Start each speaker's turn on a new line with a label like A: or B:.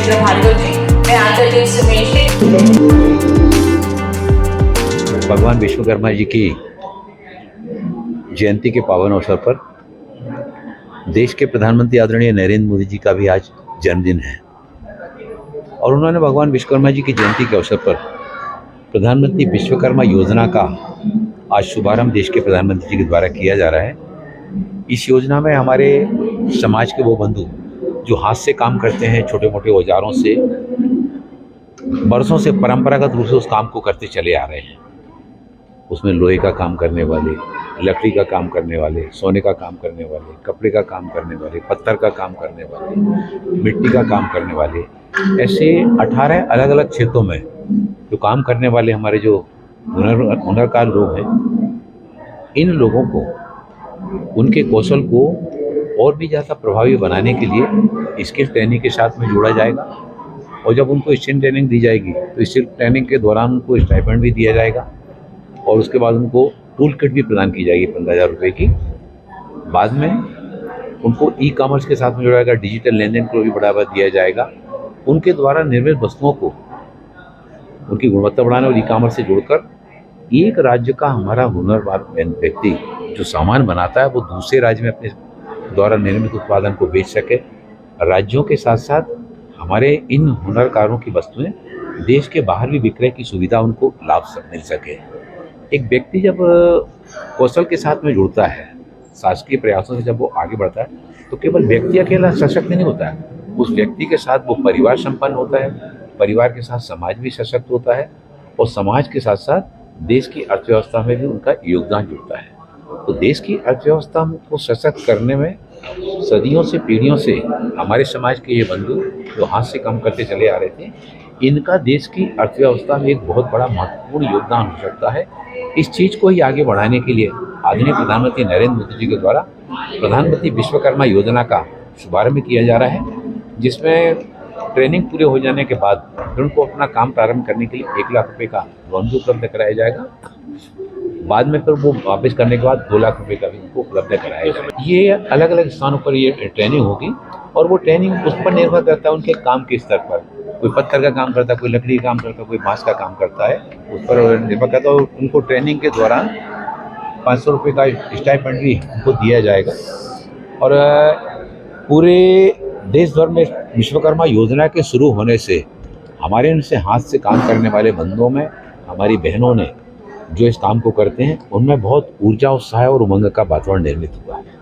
A: राजेंद्र भार्गव जी, मैं आंध्र प्रदेश में
B: भगवान विश्वकर्मा जी की जयंती के पावन अवसर पर देश के प्रधानमंत्री आदरणीय नरेंद्र मोदी जी का भी आज जन्मदिन है और उन्होंने भगवान विश्वकर्मा जी की जयंती के अवसर पर प्रधानमंत्री विश्वकर्मा योजना का आज शुभारंभ देश के प्रधानमंत्री जी के द्वारा किया जा रहा है। इस योजना में हमारे समाज के वो बंधु जो हाथ से काम करते हैं, छोटे मोटे औजारों से बरसों से परंपरागत रूप से उस काम को करते चले आ रहे हैं। उसमें लोहे का काम करने वाले, लकड़ी का काम करने वाले, सोने का काम करने वाले, कपड़े का काम करने वाले, पत्थर का काम करने वाले, मिट्टी का काम करने वाले, ऐसे 18 अलग अलग क्षेत्रों में जो काम करने वाले हमारे जो हुनरकार लोग हैं, इन लोगों को उनके कौशल को और भी ज़्यादा प्रभावी बनाने के लिए स्किल ट्रेनिंग के साथ में जोड़ा जाएगा। और जब उनको स्किल ट्रेनिंग दी जाएगी तो स्किल ट्रेनिंग के दौरान उनको स्टाइपेंड भी दिया जाएगा और उसके बाद उनको टूल किट भी प्रदान की जाएगी 15,000 रुपये की। बाद में उनको ई कॉमर्स के साथ में जोड़ा जाएगा, डिजिटल लेन देन को भी बढ़ावा दिया जाएगा। उनके द्वारा निर्मित वस्तुओं को उनकी गुणवत्ता बढ़ाने और ई कॉमर्स से जोड़कर एक राज्य का हमारा हुनरवान व्यक्ति जो सामान बनाता है वो दूसरे राज्य में अपने द्वारा निर्मित उत्पादन को बेच सके। राज्यों के साथ साथ हमारे इन हुनरकारों की वस्तुएं देश के बाहर भी विक्रय की सुविधा उनको लाभ मिल सके। एक व्यक्ति जब कौशल के साथ में जुड़ता है, शासकीय प्रयासों से जब वो आगे बढ़ता है तो केवल व्यक्ति अकेला सशक्त नहीं होता है, उस व्यक्ति के साथ वो परिवार संपन्न होता है, परिवार के साथ समाज भी सशक्त होता है और समाज के साथ साथ देश की अर्थव्यवस्था में भी उनका योगदान जुड़ता है। तो देश की अर्थव्यवस्था को सशक्त करने में सदियों से, पीढ़ियों से हमारे समाज के ये बंधु जो हाथ से काम करते चले आ रहे थे, इनका देश की अर्थव्यवस्था में एक बहुत बड़ा महत्वपूर्ण योगदान हो सकता है। इस चीज़ को ही आगे बढ़ाने के लिए आदरणीय प्रधानमंत्री नरेंद्र मोदी जी के द्वारा प्रधानमंत्री विश्वकर्मा योजना का शुभारंभ किया जा रहा है, जिसमें ट्रेनिंग पूरे हो जाने के बाद फिर उनको अपना काम प्रारंभ करने के लिए 1 लाख रुपए का लोन भी उपलब्ध कराया जाएगा। बाद में फिर वो वापस करने के बाद 2 लाख रुपए का भी उनको उपलब्ध कराया जाएगा। ये अलग अलग स्थानों पर ये ट्रेनिंग होगी और वो ट्रेनिंग उस पर निर्भर करता है उनके काम के स्तर पर। कोई पत्थर का काम करता है, कोई लकड़ी का काम करता है, कोई बांस का काम करता है, उस पर निर्भर करता है। और उनको ट्रेनिंग के दौरान 500 रुपये का स्टाइपेंड भी उनको दिया जाएगा। और पूरे देश भर में विश्वकर्मा योजना के शुरू होने से हमारे इनसे हाथ से काम करने वाले बंधुओं में, हमारी बहनों ने जो इस काम को करते हैं, उनमें बहुत ऊर्जा, उत्साह और उमंग का वातावरण निर्मित हुआ है।